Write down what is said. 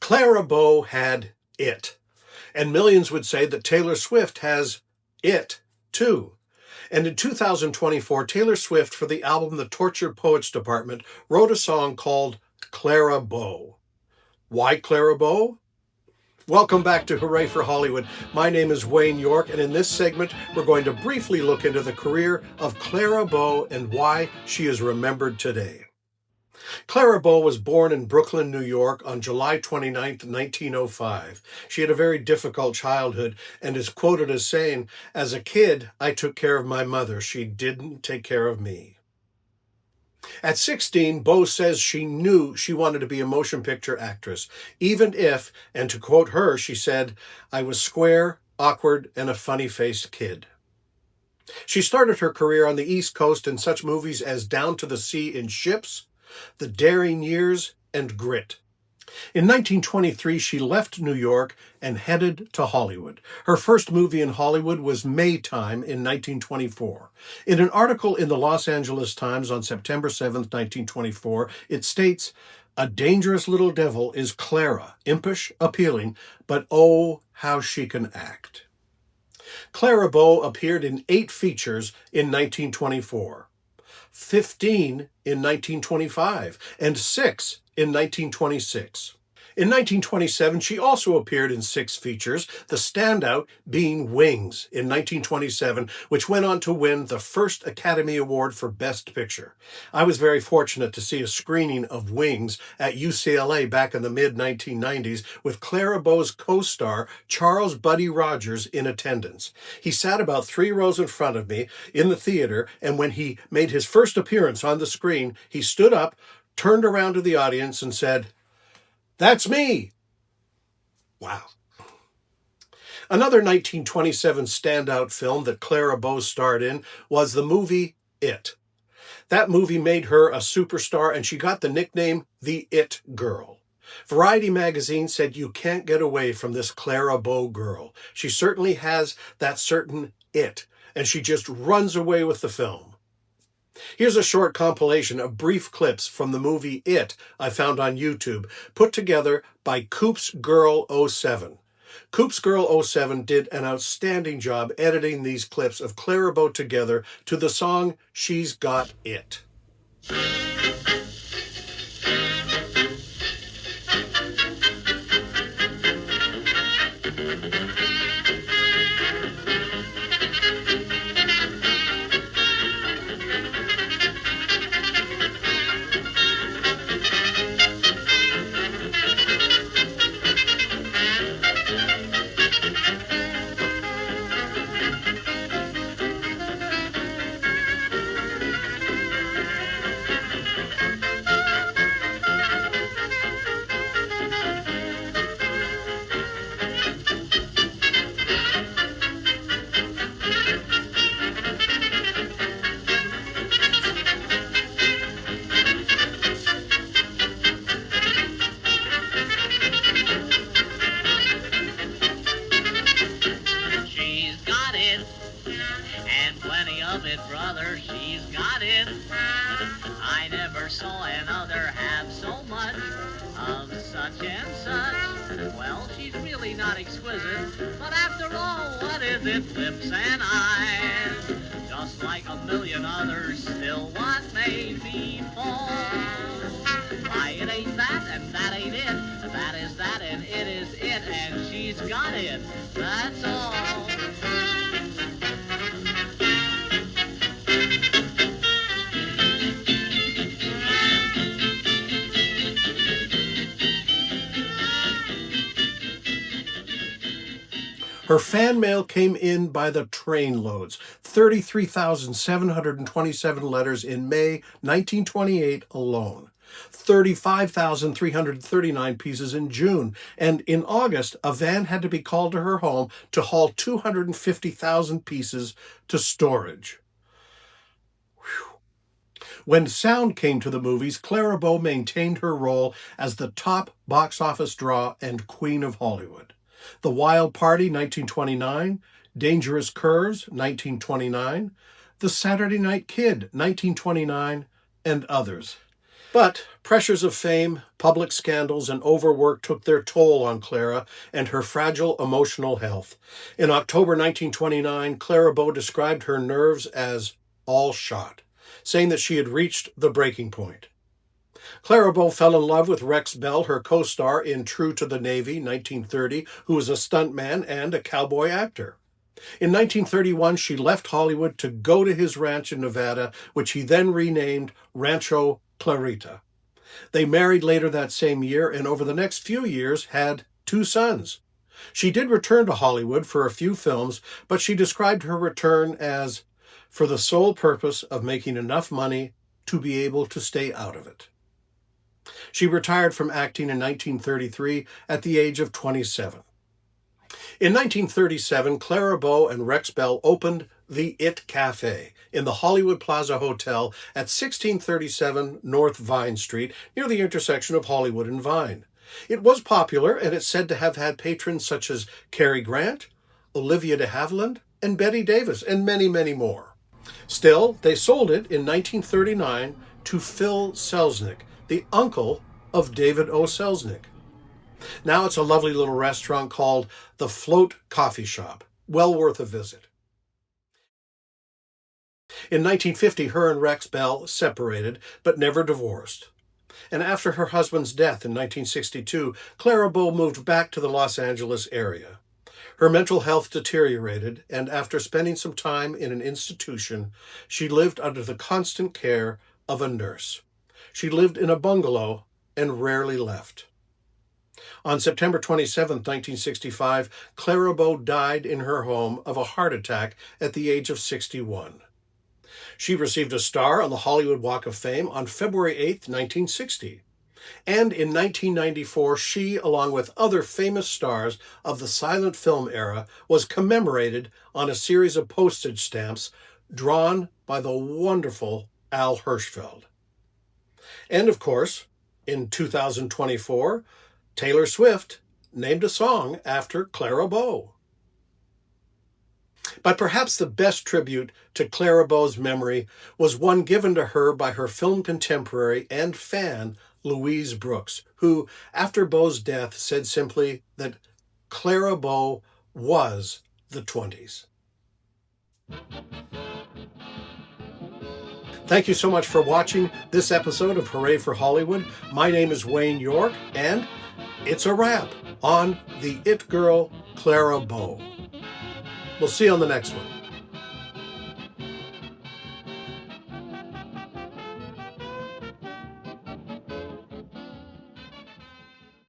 Clara Bow had it. And millions would say that Taylor Swift has it, too. And in 2024, Taylor Swift, for the album The Tortured Poets Department, wrote a song called Clara Bow. Why Clara Bow? Welcome back to Hooray for Hollywood. My name is Wayne York, and in this segment, we're going to briefly look into the career of Clara Bow and why she is remembered today. Clara Bow was born in Brooklyn, New York on July 29, 1905. She had a very difficult childhood and is quoted as saying, "As a kid, I took care of my mother. She didn't take care of me." At 16, Bow says she knew she wanted to be a motion picture actress, even if, and to quote her, she said, "I was square, awkward, and a funny-faced kid." She started her career on the East Coast in such movies as Down to the Sea in Ships, The Daring Years, and Grit. In 1923, she left New York and headed to Hollywood. Her first movie in Hollywood was Maytime in 1924. In an article in the Los Angeles Times on September 7, 1924, it states, "A dangerous little devil is Clara, impish, appealing, but oh, how she can act." Clara Bow appeared in 8 features in 1924. 15 in 1925, and 6 in 1926. In 1927, she also appeared in 6 features, the standout being Wings in 1927, which went on to win the first Academy Award for Best Picture. I was very fortunate to see a screening of Wings at UCLA back in the mid-1990s with Clara Bow's co-star Charles Buddy Rogers in attendance. He sat about 3 rows in front of me in the theater, and when he made his first appearance on the screen, he stood up, turned around to the audience, and said, "That's me!" Wow. Another 1927 standout film that Clara Bow starred in was the movie It. That movie made her a superstar, and she got the nickname the It Girl. Variety magazine said, "You can't get away from this Clara Bow girl. She certainly has that certain it, and she just runs away with the film." Here's a short compilation of brief clips from the movie It I found on YouTube, put together by Coops Girl 07. Coops Girl 07 did an outstanding job editing these clips of Clara Bow together to the song She's Got It. Brother, she's got it. I never saw another have so much of such and such. Well, she's really not exquisite, but after all, what is it? Lips and eyes, just like a million others. Still, what made me fall? Why, it ain't that, and that ain't it. That is that, and it is it, and she's got it. That's all. Her fan mail came in by the train loads, 33,727 letters in May 1928 alone, 35,339 pieces in June, and in August, a van had to be called to her home to haul 250,000 pieces to storage. Whew. When sound came to the movies, Clara Bow maintained her role as the top box office draw and queen of Hollywood. The Wild Party, 1929, Dangerous Curves, 1929, The Saturday Night Kid, 1929, and others. But pressures of fame, public scandals, and overwork took their toll on Clara and her fragile emotional health. In October 1929, Clara Bow described her nerves as all shot, saying that she had reached the breaking point. Clara Bow fell in love with Rex Bell, her co-star in True to the Navy, 1930, who was a stuntman and a cowboy actor. In 1931, she left Hollywood to go to his ranch in Nevada, which he then renamed Rancho Clarita. They married later that same year and over the next few years had 2 sons. She did return to Hollywood for a few films, but she described her return as for the sole purpose of making enough money to be able to stay out of it. She retired from acting in 1933 at the age of 27. In 1937, Clara Bow and Rex Bell opened the It Cafe in the Hollywood Plaza Hotel at 1637 North Vine Street, near the intersection of Hollywood and Vine. It was popular, and it's said to have had patrons such as Cary Grant, Olivia de Havilland, and Betty Davis, and many, many more. Still, they sold it in 1939 to Phil Selznick, the uncle of David O. Selznick. Now it's a lovely little restaurant called the Float Coffee Shop. Well worth a visit. In 1950, her and Rex Bell separated, but never divorced. And after her husband's death in 1962, Clara Bow moved back to the Los Angeles area. Her mental health deteriorated, and after spending some time in an institution, she lived under the constant care of a nurse. She lived in a bungalow and rarely left. On September 27, 1965, Clara Bow died in her home of a heart attack at the age of 61. She received a star on the Hollywood Walk of Fame on February 8, 1960. And in 1994, she, along with other famous stars of the silent film era, was commemorated on a series of postage stamps drawn by the wonderful Al Hirschfeld. And of course, in 2024, Taylor Swift named a song after Clara Bow. But perhaps the best tribute to Clara Bow's memory was one given to her by her film contemporary and fan, Louise Brooks, who, after Bow's death, said simply that Clara Bow was the 20s. Thank you so much for watching this episode of Hooray for Hollywood. My name is Wayne York, and it's a wrap on the It Girl, Clara Bow. We'll see you on the next one.